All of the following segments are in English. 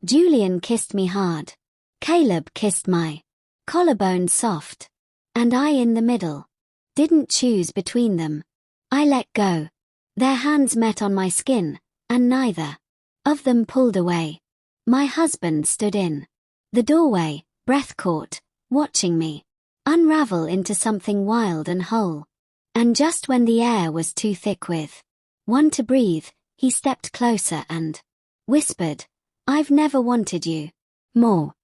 Julian kissed me hard. Caleb kissed my collarbone soft. And I in the middle. Didn't choose between them. I let go. Their hands met on my skin, and neither of them pulled away. My husband stood in the doorway, breath caught, watching me unravel into something wild and whole. And just when the air was too thick with one to breathe, he stepped closer and whispered, "I've never wanted you more."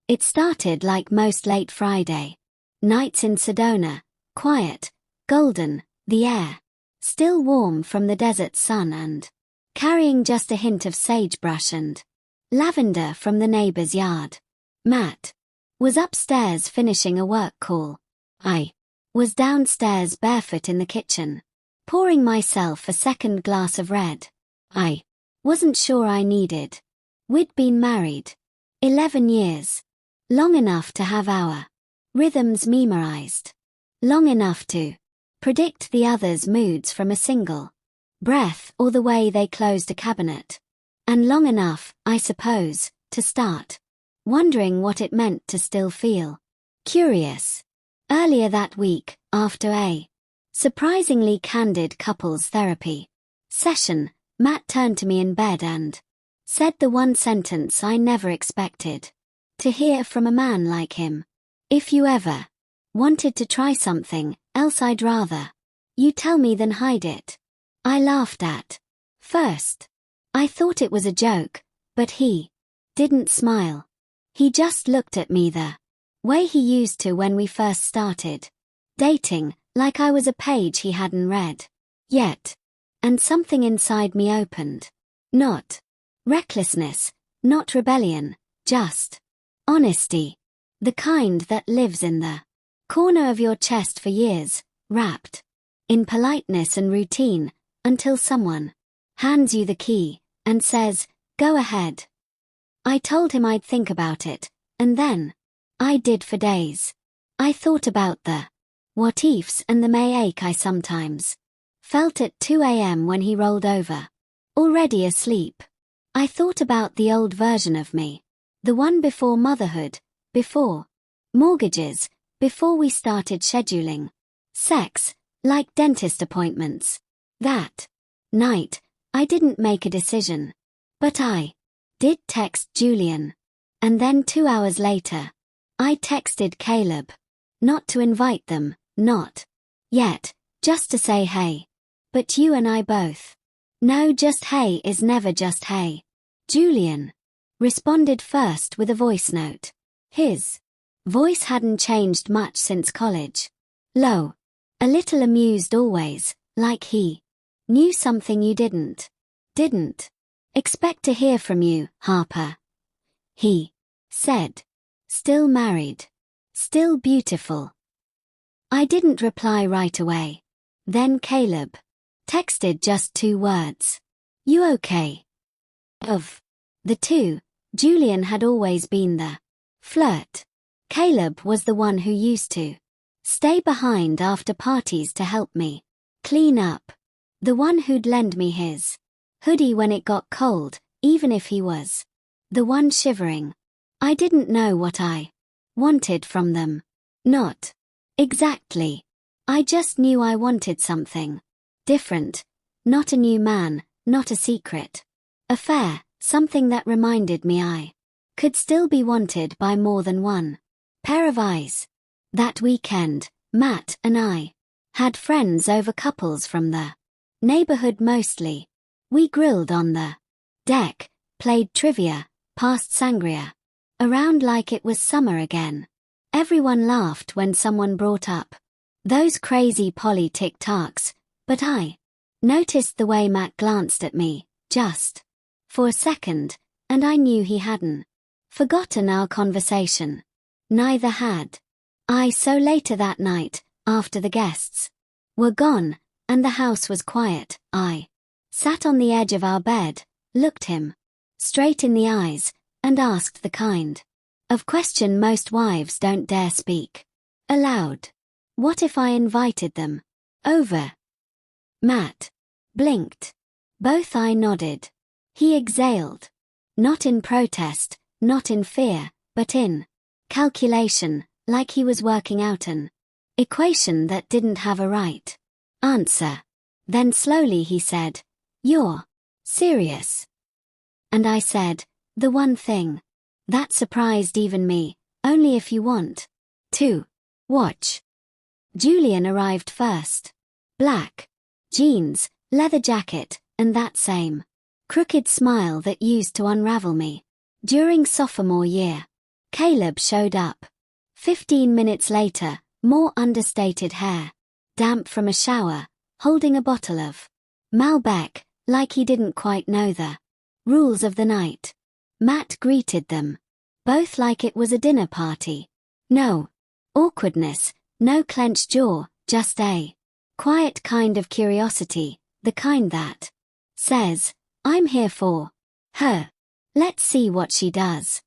It started like most late Friday nights in Sedona, quiet, golden, the air still warm from the desert sun and carrying just a hint of sagebrush and lavender from the neighbor's yard. Matt was upstairs finishing a work call. I was downstairs barefoot in the kitchen, pouring myself a second glass of red. I wasn't sure I needed. We'd been married 11 years. Long enough to have our rhythms memorized. Long enough to predict the other's moods from a single breath or the way they closed a cabinet. And long enough, I suppose, to start wondering what it meant to still feel curious. Earlier that week, after a surprisingly candid couples therapy session, Matt turned to me in bed and said the one sentence I never expected to hear from a man like him. "If you ever wanted to try something else, I'd rather you tell me than hide it." I laughed at first. I thought it was a joke, but he didn't smile. He just looked at me the way he used to when we first started dating, like I was a page he hadn't read yet. And something inside me opened. Not recklessness, not rebellion, just honesty. The kind that lives in the corner of your chest for years, wrapped in politeness and routine, until someone hands you the key and says, "Go ahead." I told him I'd think about it, and then I did for days. I thought about the what-ifs and the may ache I sometimes felt at 2 a.m. when he rolled over, already asleep. I thought about the old version of me, the one before motherhood, before mortgages, before we started scheduling sex, like dentist appointments. That night, I didn't make a decision. But I did text Julian. And then 2 hours later, I texted Caleb. Not to invite them, not yet, just to say hey. But you and I both know just hey is never just hey. Julian responded first with a voice note. His voice hadn't changed much since college. Low. A little amused always, like he knew something you didn't expect to hear from you, Harper. He said. Still married. Still beautiful. I didn't reply right away. Then Caleb texted just 2 words. You okay? Of the two, Julian had always been the flirt. Caleb was the one who used to stay behind after parties to help me clean up. The one who'd lend me his hoodie when it got cold, even if he was the one shivering. I didn't know what I wanted from them. Not exactly. I just knew I wanted something different. Not a new man, not a secret affair, something that reminded me I could still be wanted by more than one pair of eyes. That weekend, Matt and I had friends over, couples from the neighborhood mostly. We grilled on the deck, played trivia, passed sangria around like it was summer again. Everyone laughed when someone brought up those crazy Polly tic-tacs, but I noticed the way Matt glanced at me, just for a second, and I knew he hadn't forgotten our conversation. Neither had I. So later that night, after the guests were gone, and the house was quiet, I sat on the edge of our bed, looked him straight in the eyes, and asked the kind of question most wives don't dare speak aloud. What if I invited them over? Matt blinked. Both I nodded. He exhaled. Not in protest, not in fear, but in calculation, like he was working out an equation that didn't have a right answer. Then slowly he said, "You're serious?" And I said, "The one thing." That surprised even me. "Only if you want to watch." Julian arrived first. Black jeans, leather jacket, and that same crooked smile that used to unravel me. During sophomore year, Caleb showed up. 15 minutes later, more understated hair, damp from a shower, holding a bottle of Malbec, like he didn't quite know the rules of the night. Matt greeted them, both like it was a dinner party. No awkwardness, no clenched jaw, just a quiet kind of curiosity, the kind that says, "I'm here for her. Let's see what she does."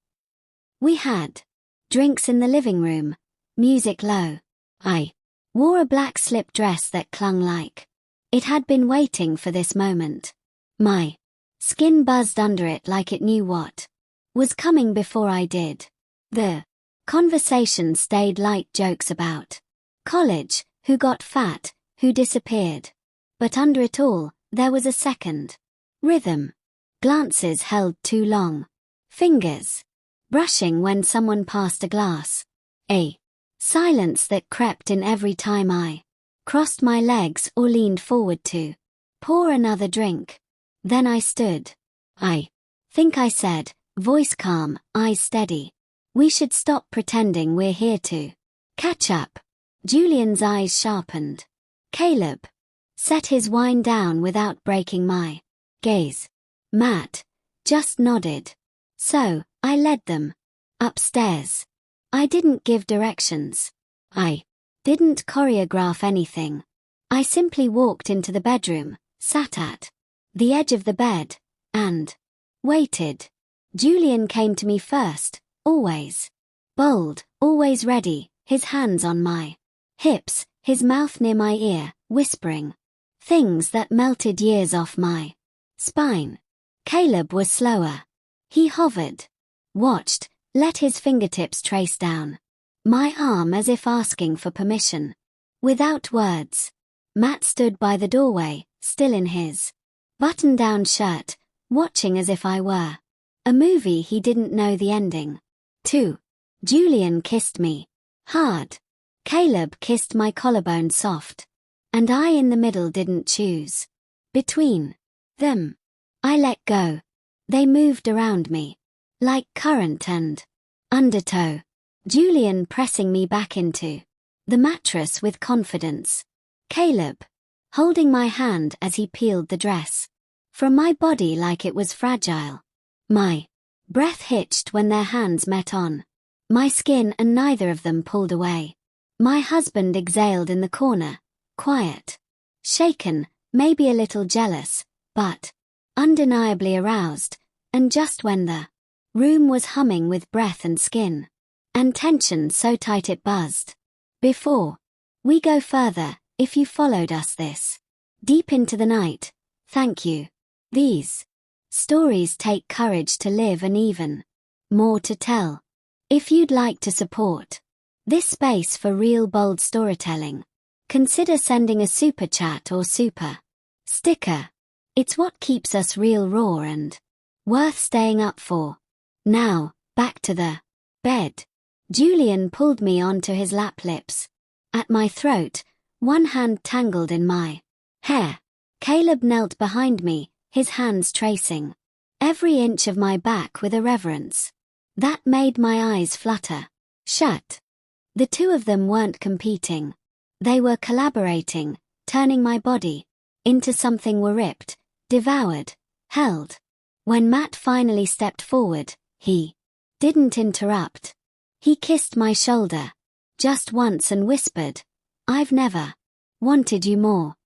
We had drinks in the living room, music low. I wore a black slip dress that clung like it had been waiting for this moment. My skin buzzed under it like it knew what was coming before I did. The conversation stayed light, jokes about college, who got fat, who disappeared. But under it all, there was a second rhythm. Glances held too long. Fingers brushing when someone passed a glass. A silence that crept in every time I crossed my legs or leaned forward to pour another drink. Then I stood. "I think," I said, voice calm, eyes steady. "We should stop pretending we're here to catch up." Julian's eyes sharpened. Caleb set his wine down without breaking my gaze. Matt just nodded. So, I led them upstairs. I didn't give directions. I didn't choreograph anything. I simply walked into the bedroom, sat at the edge of the bed, and waited. Julian came to me first, always bold, always ready, his hands on my hips, his mouth near my ear, whispering things that melted years off my spine. Caleb was slower. He hovered, watched, let his fingertips trace down my arm as if asking for permission. Without words, Matt stood by the doorway, still in his button-down shirt, watching as if I were a movie he didn't know the ending to. Julian kissed me hard. Caleb kissed my collarbone soft. And I in the middle didn't choose between them. I let go. They moved around me, like current and undertow. Julian pressing me back into the mattress with confidence. Caleb holding my hand as he peeled the dress from my body like it was fragile. My breath hitched when their hands met on my skin and neither of them pulled away. My husband exhaled in the corner, quiet, shaken, maybe a little jealous, but undeniably aroused, and just when the room was humming with breath and skin, and tension so tight it buzzed. Before we go further, if you followed us this deep into the night, thank you. These stories take courage to live and even more to tell. If you'd like to support this space for real bold storytelling, consider sending a super chat or super sticker. It's what keeps us real, raw, and worth staying up for. Now, back to the bed. Julian pulled me onto his lap, lips at my throat, one hand tangled in my hair. Caleb knelt behind me, his hands tracing every inch of my back with a reverence that made my eyes flutter shut. The two of them weren't competing. They were collaborating, turning my body into something we ripped, devoured, held. When Matt finally stepped forward, he didn't interrupt. He kissed my shoulder, just once, and whispered, "I've never wanted you more."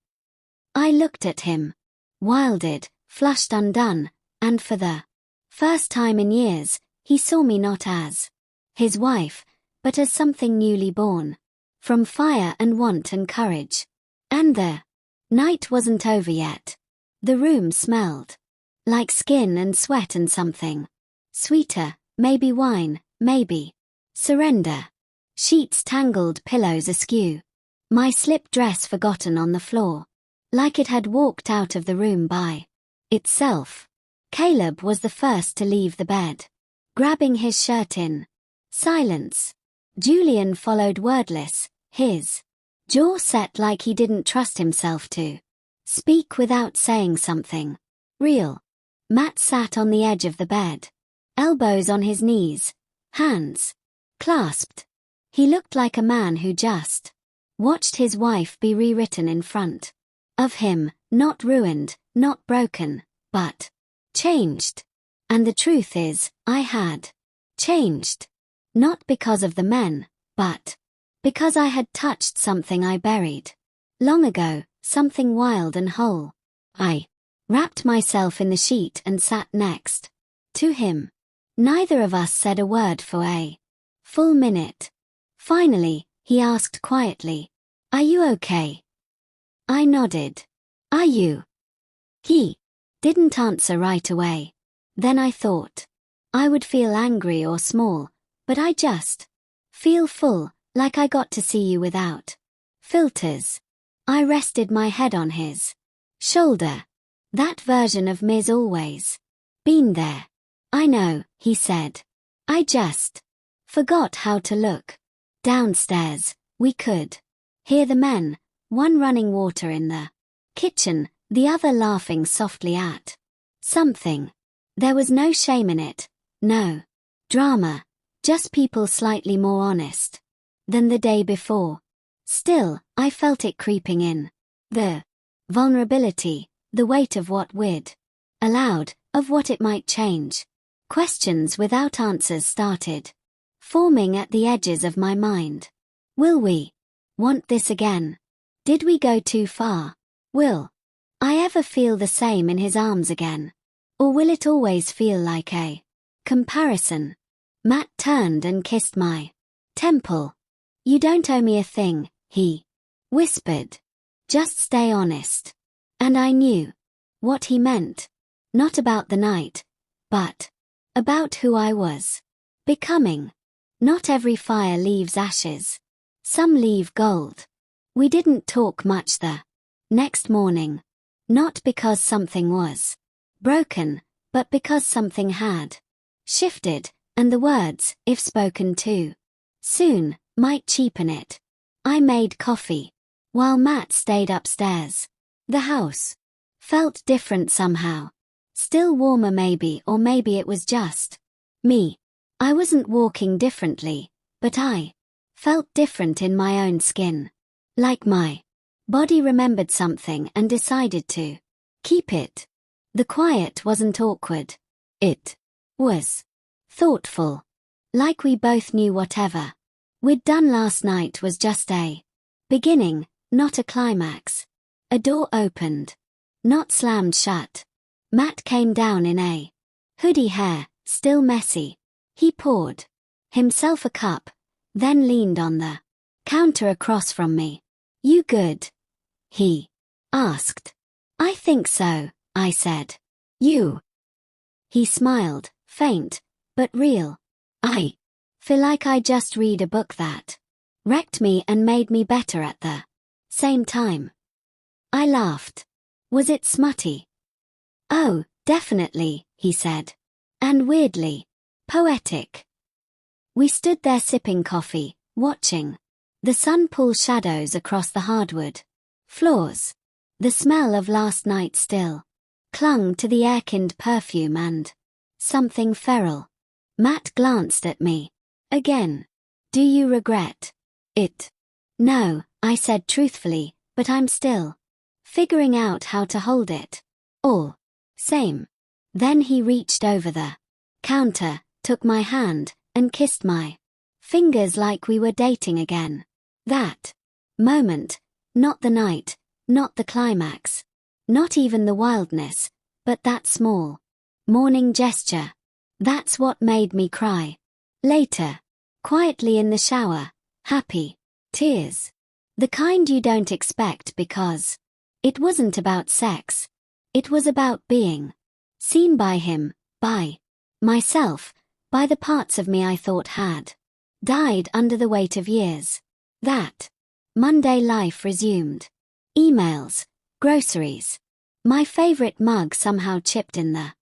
I looked at him, wilded, flushed, undone, and for the first time in years, he saw me not as his wife, but as something newly born from fire and want and courage. And the night wasn't over yet. The room smelled like skin and sweat and something Sweeter, maybe wine, maybe surrender. Sheets tangled, pillows askew. My slip dress forgotten on the floor. Like it had walked out of the room by itself. Caleb was the first to leave the bed, grabbing his shirt in silence. Julian followed wordless, his jaw set like he didn't trust himself to speak without saying something real. Matt sat on the edge of the bed, elbows on his knees, hands clasped. He looked like a man who just watched his wife be rewritten in front of him, not ruined, not broken, but changed. And the truth is, I had changed. Not because of the men, but because I had touched something I buried long ago, something wild and whole. I wrapped myself in the sheet and sat next to him. Neither of us said a word for a full minute. Finally, he asked quietly, "Are you okay?" I nodded. "Are you?" He didn't answer right away. Then I thought I would feel angry or small, but I just feel full, like I got to see you without filters. I rested my head on his shoulder. That version of me's always been there. "I know," he said. "I just forgot how to look." Downstairs, we could hear the men, one running water in the kitchen, the other laughing softly at something. There was no shame in it, no drama, just people slightly more honest than the day before. Still, I felt it creeping in. The vulnerability, the weight of what we'd allowed, of what it might change. Questions without answers started forming at the edges of my mind. Will we want this again? Did we go too far? Will I ever feel the same in his arms again? Or will it always feel like a comparison? Matt turned and kissed my temple. "You don't owe me a thing," he whispered. "Just stay honest." And I knew what he meant. Not about the night, but about who I was becoming. Not every fire leaves ashes. Some leave gold. We didn't talk much the next morning. Not because something was broken, but because something had shifted, and the words, if spoken too soon, might cheapen it. I made coffee, while Matt stayed upstairs. The house felt different somehow. Still warmer maybe, or maybe it was just me. I wasn't walking differently, but I felt different in my own skin. Like my body remembered something and decided to keep it. The quiet wasn't awkward. It was thoughtful. Like we both knew whatever we'd done last night was just a beginning, not a climax. A door opened, not slammed shut. Matt came down in a hoodie, hair still messy. He poured himself a cup, then leaned on the counter across from me. "You good?" he asked. "I think so," I said. "You?" He smiled, faint, but real. "I feel like I just read a book that wrecked me and made me better at the same time." I laughed. "Was it smutty?" "Oh, definitely," he said. "And weirdly poetic." We stood there sipping coffee, watching the sun pull shadows across the hardwood floors. The smell of last night still clung to the air-kinned perfume and something feral. Matt glanced at me again. "Do you regret it?" "No," I said truthfully, "but I'm still figuring out how to hold it all same." Then he reached over the counter, took my hand, and kissed my fingers like we were dating again. That moment, not the night, not the climax, not even the wildness, but that small morning gesture. That's what made me cry. Later, quietly in the shower, happy tears. The kind you don't expect because it wasn't about sex. It was about being seen by him, by Myself, by the parts of me I thought had died under the weight of years. That Monday life resumed. Emails, groceries. My favorite mug somehow chipped in the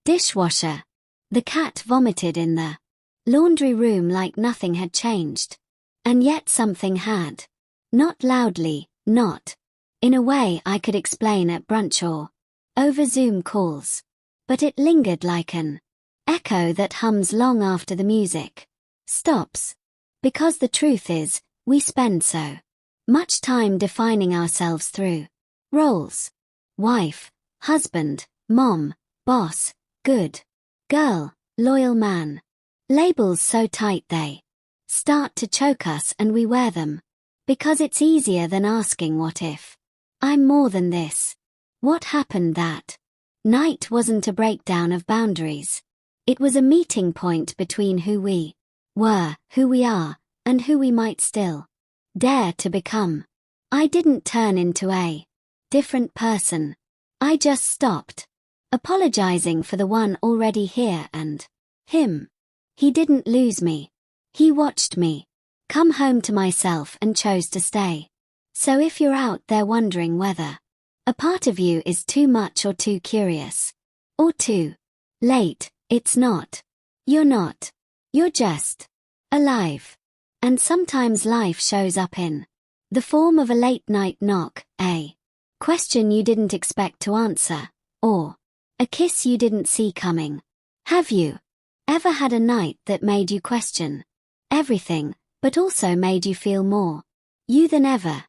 dishwasher. The cat vomited in the laundry room like nothing had changed. And yet something had. Not loudly, not in a way I could explain at brunch or over Zoom calls. But it lingered like an echo that hums long after the music stops. Because the truth is, we spend so much time defining ourselves through roles. Wife, husband, mom, boss, good girl, loyal man. Labels so tight they start to choke us and we wear them. Because it's easier than asking what if I'm more than this. What happened that night wasn't a breakdown of boundaries. It was a meeting point between who we were, who we are, and who we might still dare to become. I didn't turn into a different person. I just stopped apologizing for the one already here and him. He didn't lose me. He watched me come home to myself and chose to stay. So if you're out there wondering whether a part of you is too much or too curious or too late, it's not. You're not. You're just alive. And sometimes life shows up in the form of a late-night knock, a question you didn't expect to answer, or a kiss you didn't see coming. Have you ever had a night that made you question everything, but also made you feel more you than ever?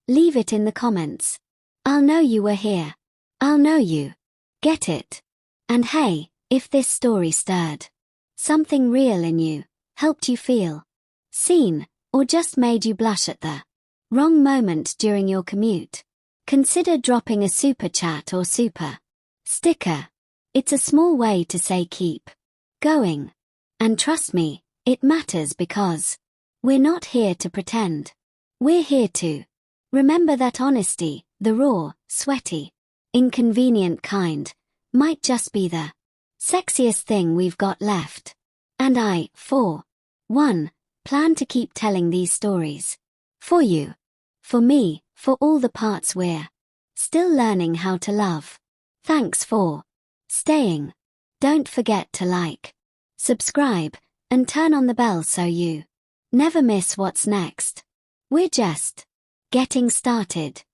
Leave it in the comments. I'll know you were here. I'll know you get it. And hey, if this story stirred something real in you, helped you feel seen, or just made you blush at the wrong moment during your commute, consider dropping a super chat or super sticker. It's a small way to say keep going. And trust me, it matters because we're not here to pretend. We're here to remember that honesty, the raw, sweaty, inconvenient kind, might just be the sexiest thing we've got left. And I, for one, plan to keep telling these stories. For you. For me, for all the parts we're still learning how to love. Thanks for staying. Don't forget to like, subscribe, and turn on the bell so you never miss what's next. We're just getting started.